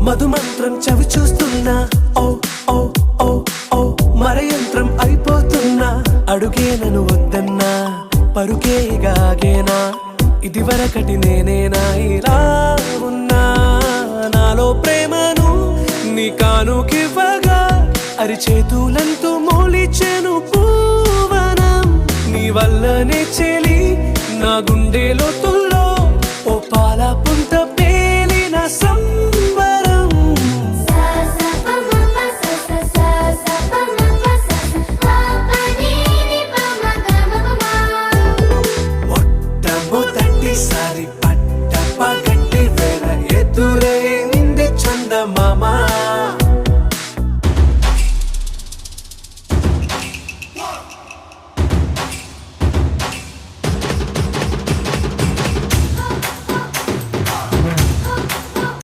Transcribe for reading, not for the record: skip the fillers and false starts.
మధుమంత్రం చవి చూస్తున్నా ఓ ఓ ఓ ఓ మరయంత్రం అయిపోతున్నా అడుగే నన్ను వద్దన్నా పరుగే గాగేనా ఇది వరకటి నేనేనా ఇలా ఉన్నా నాలో ప్రేమను నీ కానుకివ్వగా అరిచేతులంతో మోలిచెను పూవనం నీ వల్లనే చెలి నా గుండెలో తుల్లో ఓ